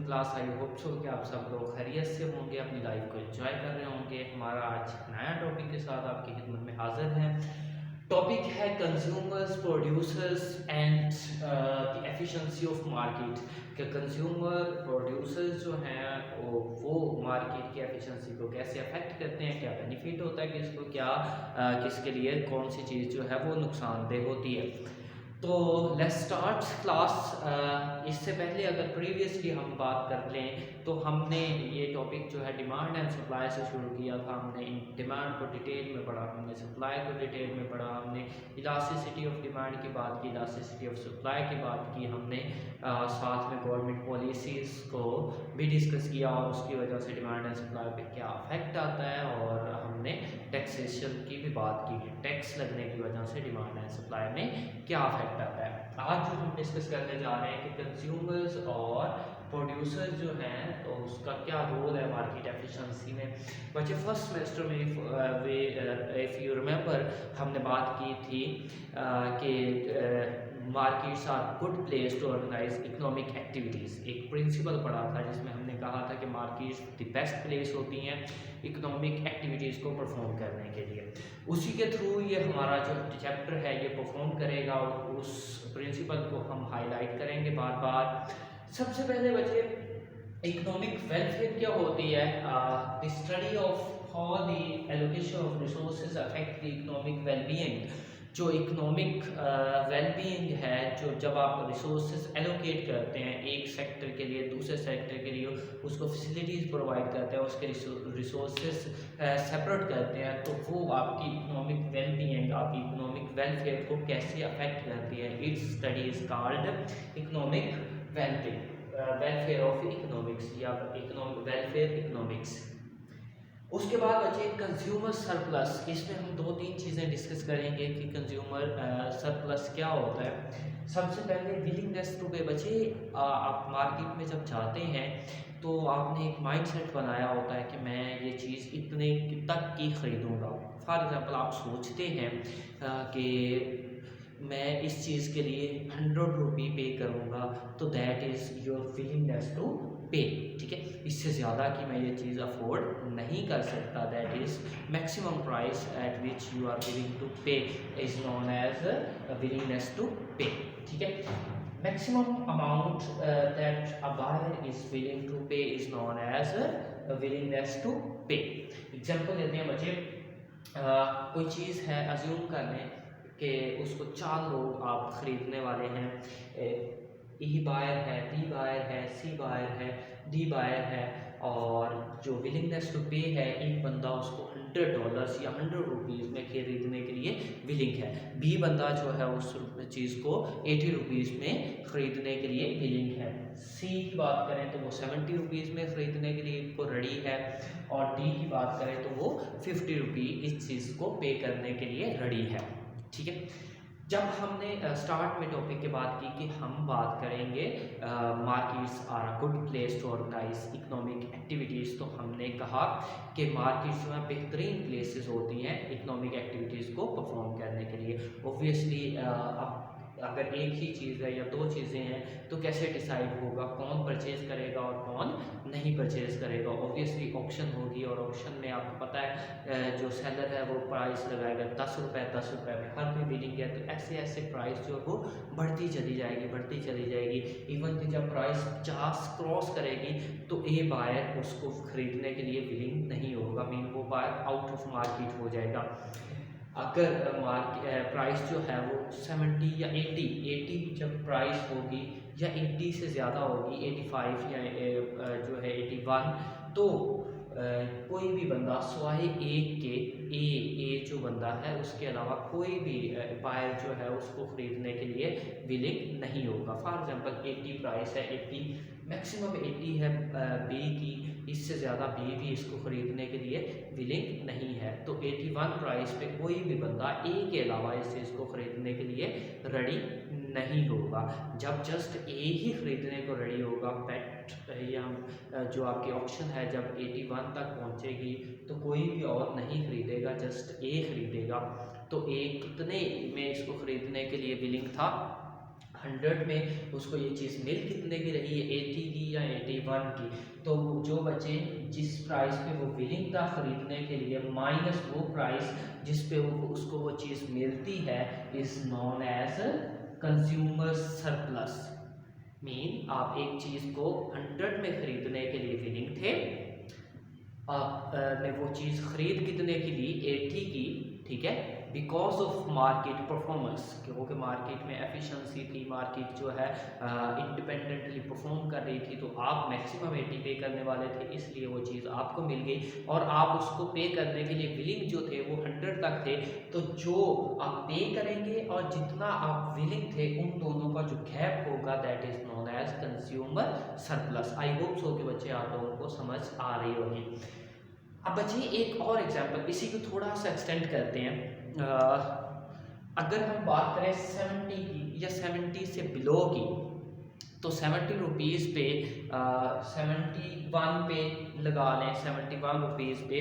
Class. आई hope so कि आप सब लोग खैरियत से होंगे, अपनी लाइफ को एंजॉय कर रहे होंगे। हमारा आज नया टॉपिक के साथ आपकी खिदमत में हाजिर है। टॉपिक है consumers, producers and the efficiency of market. कि कंज्यूमर प्रोड्यूसर्स जो हैं वो मार्केट की एफिशिएंसी को कैसे अफेक्ट करते हैं, क्या बेनिफिट होता है किसको, क्या किसके लिए कौन सी चीज़ जो है वो नुकसानदेह होती है। तो लेट्स स्टार्ट क्लास। इससे पहले अगर प्रीवियसली हम बात कर लें तो हमने ये टॉपिक जो है डिमांड एंड सप्लाई से शुरू किया था। हमने डिमांड को डिटेल में पढ़ा, हमने सप्लाई को डिटेल में पढ़ा, हमने इलास्टिसिटी ऑफ डिमांड की बात की, इलास्टिसिटी ऑफ सप्लाई की बात की, हमने साथ में गवर्नमेंट पॉलिसीज़ को भी डिस्कस किया और उसकी वजह से डिमांड एंड सप्लाई पे क्या अफेक्ट आता है, और हमने टैक्सेशन की भी बात की कि टैक्स लगने की वजह से डिमांड एंड सप्लाई में क्या अफेक्ट आता है। आज जो हम डिस्कस करने जा रहे हैं कि कंज्यूमर्स और प्रोड्यूसर्स जो हैं तो उसका क्या रोल है मार्केट एफिशिएंसी में। बच्चे फर्स्ट सेमेस्टर में इफ़ यू रिमेंबर हमने बात की थी कि markets are good place to organise economic activities. एक प्रिंसिपल पढ़ा था जिसमें हमने कहा था कि मार्केट्स द बेस्ट प्लेस होती हैं इकोनॉमिक एक्टिविटीज़ को परफॉर्म करने के लिए। उसी के थ्रू ये हमारा जो चैप्टर है ये परफॉर्म करेगा और उस प्रिंसिपल को हम हाईलाइट करेंगे बार बार। सबसे पहले बच्चे इकोनॉमिक वेलफेयर क्या होती है, the study of how the allocation of resources affect the economic wellbeing. जो इकोनॉमिक वेलबीइंग है, जो जब आप रिसोर्सेज एलोकेट करते हैं एक सेक्टर के लिए दूसरे सेक्टर के लिए, उसको फैसिलिटीज़ प्रोवाइड करते हैं, उसके रिसोर्सेज सेपरेट करते हैं, तो वो आपकी इकोनॉमिक वेलबीइंग, आपकी इकोनॉमिक वेलफेयर को कैसे अफेक्ट करती है। It's study is called economic welfare of economics या इकोनॉमिक वेलफेयर इकोनॉमिक्स। उसके बाद बचे कंज्यूमर सरप्लस। इसमें हम दो तीन चीज़ें डिस्कस करेंगे कि कंज्यूमर सरप्लस क्या होता है। सबसे पहले विलिंगनेस टू पे। बचे आप मार्केट में जब जाते हैं तो आपने एक माइंडसेट बनाया होता है कि मैं ये चीज़ इतने तक की ख़रीदूँगा। फॉर एग्ज़ाम्पल आप सोचते हैं कि मैं इस चीज़ के लिए 100 रुपये पे करूँगा, तो that is your willingness to pay. ठीक है, इससे ज़्यादा कि मैं ये चीज़ अफोर्ड नहीं कर सकता, that is maximum price at which you are willing to pay is known as willingness to pay. ठीक है, maximum amount that a buyer is willing to pay is known as willingness to pay. Example लेते हैं बच्चे, कोई चीज़ है, assume कर लें कि उसको 4 लोग आप ख़रीदने वाले हैं। ई बायर है, बी बायर है, सी बायर है, डी बायर है, और जो विलिंगनेस टू पे है, एक बंदा उसको $100 या 100 रुपीज़ में खरीदने के लिए विलिंग है। बी बंदा जो है उस चीज़ को 80 रुपीज़ में ख़रीदने के लिए विलिंग है। सी की बात करें तो वो 70 रुपीज़ में ख़रीदने के लिए को रेडी है, और डी की बात करें तो वो 50 रुपये इस चीज़ को पे करने के लिए रेडी है। ठीक है, जब हमने स्टार्ट में टॉपिक की बात की कि हम बात करेंगे markets are a good place to organise economic activities, तो हमने कहा कि मार्केट्स जो है बेहतरीन प्लेसेस होती हैं इकोनॉमिक एक्टिविटीज़ को परफॉर्म करने के लिए। ऑब्वियसली अब अगर एक ही चीज़ है या दो चीज़ें हैं तो कैसे डिसाइड होगा कौन परचेज़ करेगा और कौन नहीं परचेज़ करेगा। ऑब्वियसली ऑप्शन होगी, और ऑप्शन में आपको पता है जो सेलर है वो प्राइस लगाएगा 10 रुपये 10 रुपये में हर कोई बिलिंग है, तो ऐसे ऐसे प्राइस जो है वो बढ़ती चली जाएगी बढ़ती चली जाएगी। इवन कि जब प्राइस 50 क्रॉस करेगी तो ए बायर उसको ख़रीदने के लिए बिलिंग नहीं होगा, मीन वो बायर आउट ऑफ मार्केट हो जाएगा। अगर प्राइस जो है वो 70 या 80 जब प्राइस होगी या 80 से ज़्यादा होगी, 85 या जो है 81, तो कोई भी बंदा स्वाए एक के ए जो बंदा है उसके अलावा कोई भी बायर जो है उसको ख़रीदने के लिए विलिंग नहीं होगा। फॉर एग्जांपल 80 प्राइस है, 80 मैक्सिमम 80 है बी की, इससे ज़्यादा बी भी इसको ख़रीदने के लिए विलिंग नहीं है, तो 81 प्राइस पे कोई भी बंदा ए के अलावा इस चीज़ को ख़रीदने के लिए रेडी नहीं होगा। जब जस्ट ए ही ख़रीदने को रेडी होगा, पेट या जो आपकी ऑप्शन है जब 81 तक पहुंचेगी तो कोई भी और नहीं ख़रीदेगा, जस्ट ए ख़रीदेगा। तो ए कितने में इसको ख़रीदने के लिए विलिंग था, 100 में उसको ये चीज़ मिल कितने की रही है, 80 की या 71 की। तो जो बचे जिस प्राइस पे वो विलिंग था खरीदने के लिए माइनस वो प्राइस जिस पे उसको वो चीज़ मिलती है is known as consumer surplus. Mean आप एक चीज़ को 100 में खरीदने के लिए विलिंग थे, आपने वो चीज़ खरीद कितने की ली 80 की, ठीक है, बिकॉज ऑफ मार्केट परफॉर्मेंस, क्योंकि मार्केट में एफिशिएंसी थी, मार्केट जो है इंडिपेंडेंटली परफॉर्म कर रही थी, तो आप मैक्सिमम 80 पे करने वाले थे, इसलिए वो चीज़ आपको मिल गई और आप उसको पे करने के लिए विलिंग जो थे वो 100 तक थे। तो जो आप पे करेंगे और जितना आप विलिंग थे उन दोनों का जो गैप होगा that is known as consumer surplus. I hope so कि बच्चे आप लोगों को समझ आ रही होगी। अब बच्चे एक और एग्जांपल इसी को थोड़ा सा एक्सटेंड करते हैं। अगर हम बात करें 70 की या 70 से बिलो की, तो 70 रुपीज़ पे 71 पे लगा लें, 71 रुपीज़ पे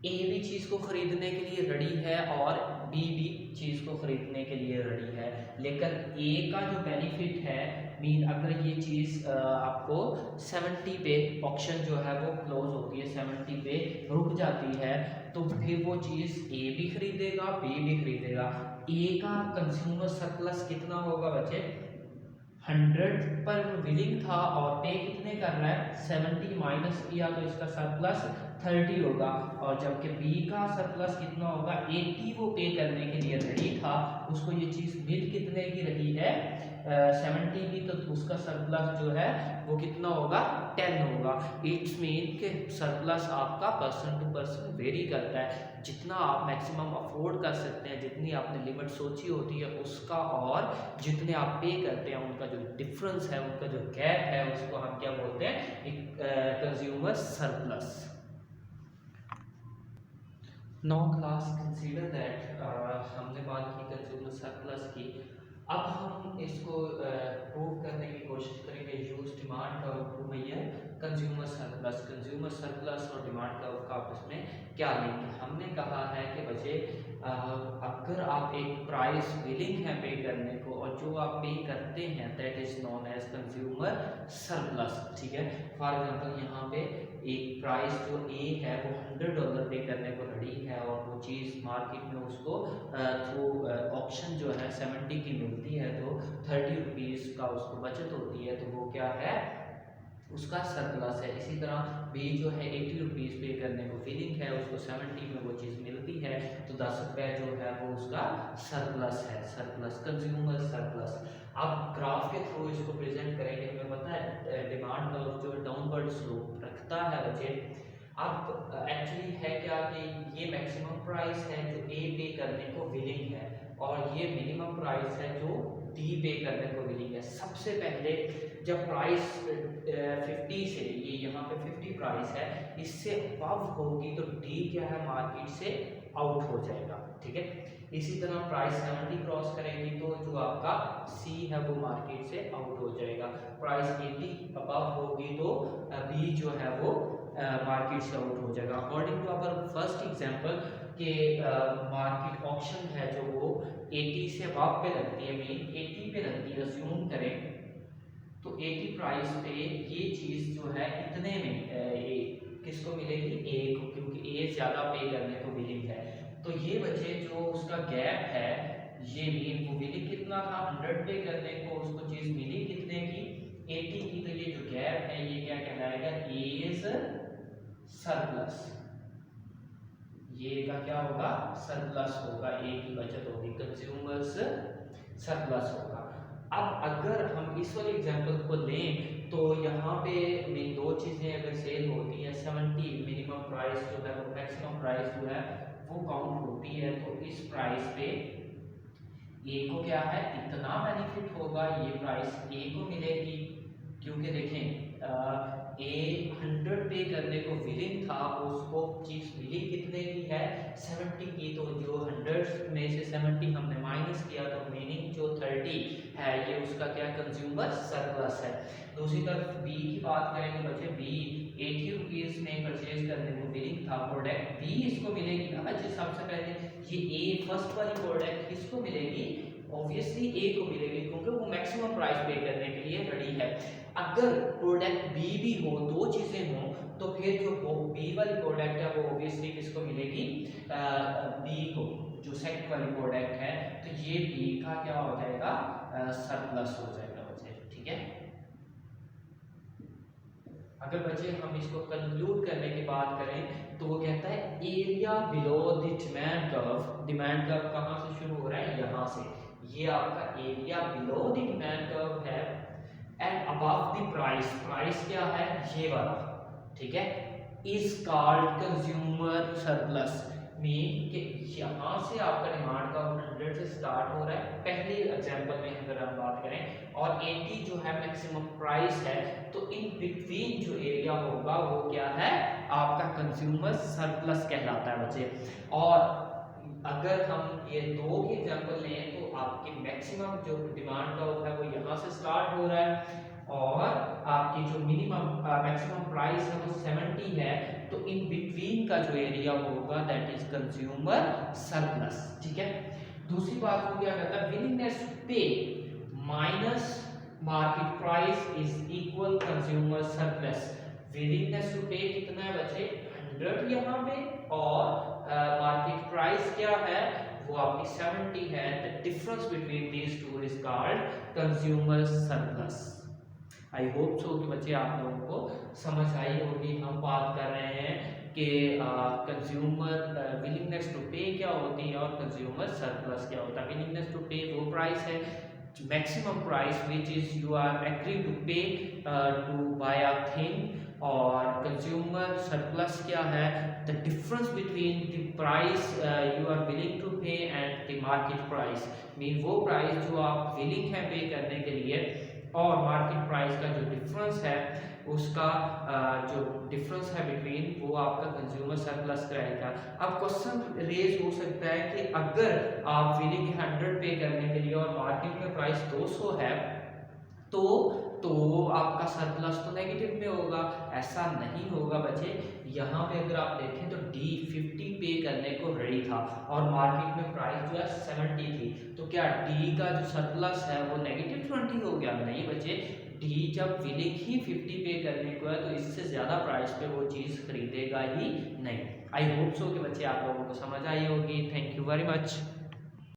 ए भी चीज़ को ख़रीदने के लिए रेडी है और बी भी चीज़ को ख़रीदने के लिए रेडी है, लेकिन ए का जो बेनिफिट है मीन अगर ये चीज़ आपको 70 पे ऑप्शन जो है वो क्लोज होती है, 70 पे रुक जाती है, तो फिर वो चीज़ ए भी खरीदेगा बी भी खरीदेगा। ए का कंज्यूमर सरप्लस कितना होगा बच्चे, 100 पर विलिंग था और पे कितने कर रहा है 70 माइनस किया तो इसका सरप्लस 30 होगा, और जबकि बी का सरप्लस कितना होगा 80 वो पे करने के लिए रेडी था, उसको ये चीज़ मिल कितने की रही है 70 की, तो उसका सरप्लस जो है वो कितना होगा 10 होगा। इट्स मीन के सरप्लस आपका पर्सन टू पर्सन वेरी करता है, जितना आप मैक्सिमम अफोर्ड कर सकते हैं, जितनी आपने लिमिट सोची होती है उसका और जितने आप पे करते हैं उनका जो डिफरेंस है, उनका जो गैप है, उसको हम क्या बोलते हैं, एक consumer surplus. No class consider that हमने बात की कंज्यूमर सरप्लस की, अब हम इसको प्रूव करने की कोशिश करेंगे use demand curve to measure consumer surplus. Consumer surplus और डिमांड कर्व का आपस में क्या लिंक है। हमने कहा है कि बच्चे अगर आप एक प्राइस विलिंग है पे करने को और जो आप पे करते हैं that is known as consumer surplus, ठीक है। फॉर एग्जांपल यहाँ पे एक प्राइस जो ए है वो $100 पे करने को रेडी है और वो चीज़ मार्केट में उसको थ्रू ऑप्शन जो है 70 की मिलती है, तो 30 रुपीज़ का उसको बचत होती है, तो वो क्या है उसका सरप्लस है। इसी तरह बी जो है 80 रुपीज़ पे करने को फीलिंग है, उसको 70 में वो चीज़ मिलती है, तो 10 रुपये जो है वो उसका सरप्लस है, सरप्लस कंज्यूमर सरप्लस। अब ग्राफ के थ्रू इसको प्रेजेंट करेंगे, हमें पता है डिमांड कर्व जो डाउनवर्ड स्लोप रखता है बच्चे। अब एक्चुअली है क्या कि ये मैक्सिमम प्राइस है जो ए पे करने को विलिंग है और ये मिनिमम प्राइस है जो डी पे करने को विलिंग है। सबसे पहले जब प्राइस 50 से, ये यहाँ पे 50 प्राइस है, इससे अबव होगी तो डी क्या है मार्केट से आउट हो जाएगा, ठीक है। इसी तरह प्राइस 70 क्रॉस करेगी तो जो आपका सी है वो मार्केट से आउट हो जाएगा। प्राइस 80 अबव होगी तो बी जो है वो मार्केट से आउट हो जाएगा। According to our first example के मार्केट ऑप्शन है जो वो 80 से अबव पे लगती है, मीन 80 पे लगती है, अस्यूम करें तो 80 प्राइस पे ये चीज़ जो है इतने में किसको मिलेगी ए को, क्योंकि ए ज़्यादा पे करने को विलिंग है। तो ये बच्चे जो उसका गैप है ये मीन वो विलिंग कितना था 100 पे करने को, उसको चीज़ मिली कितने की 80 की, तो ये जो गैप है ये क्या कहलाएगा इज सरप्लस। ये का क्या होगा सरप्लस होगा, ए की बचत होगी, कंज्यूमर्स सरप्लस होगा। अब अगर हम इस वाले एग्जांपल को लें तो यहाँ पे मेन दो चीज़ें अगर सेल होती हैं 70 मिनिमम प्राइस जो है वो मैक्सिमम प्राइस जो है वो काउंट होती है, तो इस प्राइस पे ए को क्या है इतना बेनिफिट होगा, ये प्राइस ए को मिलेगी क्योंकि देखें ए 100 पे करने को विलिंग था, उसको चीज़ मिली कितने की है 70 की, तो जो 100 में से 70 हमने माइनस किया तो मीनिंग जो 30 है ये उसका क्या कंज्यूमर सरप्लस है। दूसरी तरफ बी की बात करेंगे बच्चे, बी 80 रुपीज़ में परचेज करने को विलिंग था प्रोडक्ट, बी इसको मिलेगी ना बच्चे सबसे पहले ये ए फर्स्ट वाली प्रोडक्ट किसको मिलेगी ऑब्वियसली ए को मिलेगी क्योंकि वो मैक्सिमम प्राइस पे करने के लिए रेडी है। अगर प्रोडक्ट बी भी हो, दो चीजें हो, तो फिर जो बी वाली प्रोडक्ट है वो ऑब्वियसली किसको मिलेगी, बी को, जो सेकंड वाली प्रोडक्ट है। तो ये बी का क्या हो जाएगा, सरप्लस हो जाएगा बच्चे, ठीक है। अगर बच्चे हम इसको कंक्लूड करने की बात करें तो वो कहता है area below the demand curve कहाँ से शुरू हो रहा है, यहाँ से। ये आपका area below the demand curve है and above the price, price क्या है ये वाला, ठीक है, is called consumer surplus. Mean कि यहाँ से आपका डिमांड का 100 से स्टार्ट हो रहा है पहले एग्जांपल में अगर हम बात करें, और 80 जो है मैक्सिमम प्राइस है, तो इन बिटवीन जो एरिया होगा वो क्या है, आपका कंज्यूमर सरप्लस कहलाता है बच्चे। और अगर हम ये दो की एग्जांपल लें तो आपकी मैक्सिमम जो डिमांड का है वो यहाँ से स्टार्ट हो रहा है, और आपकी जो मिनिमम मैक्सिमम प्राइस है वो 70 है, तो इन बिटवीन का जो एरिया होगा दैट इज कंज्यूमर सरप्लस, ठीक है। दूसरी बात को क्या कहता है, willingness to pay minus market price is equal consumer surplus. Willingness to pay कितना है बच्चे, 100 यहाँ पे, और मार्केट प्राइस क्या है वो आपकी 70 है। The difference between these two is called consumer surplus. I hope so कि बच्चे आप लोगों को समझ आई होगी। हम बात कर रहे हैं कि कंज्यूमर विलिंगनेस टू पे क्या होती है और कंज्यूमर सरप्लस क्या होता है। विलिंगनेस टू पे वो प्राइस है, maximum price which is you are agree to pay to buy a thing, और कंज्यूमर सरप्लस क्या है, the difference between the price you are willing to pay and the market price. Mean वो price जो आप willing है पे करने के लिए और मार्केट प्राइस का जो डिफरेंस है उसका जो डिफरेंस है बिटवीन, वो आपका कंज्यूमर सरप्लस रहेगा। अब क्वेश्चन रेज हो सकता है कि अगर आप विलिंग 100 पे करने के लिए और मार्केट में प्राइस 200 है तो आपका सरप्लस तो नेगेटिव में होगा। ऐसा नहीं होगा बच्चे। यहाँ पे अगर आप देखें तो डी 50 पे करने को रेडी था और मार्केट में प्राइस जो है 70 थी, तो क्या डी का जो सरप्लस है वो नेगेटिव 20 हो गया? नहीं बच्चे, डी जब विलिंग ही 50 पे करने को है तो इससे ज़्यादा प्राइस पे वो चीज़ खरीदेगा ही नहीं। आई होप सो कि बच्चे आप लोगों को समझ आई होगी। Thank you very much.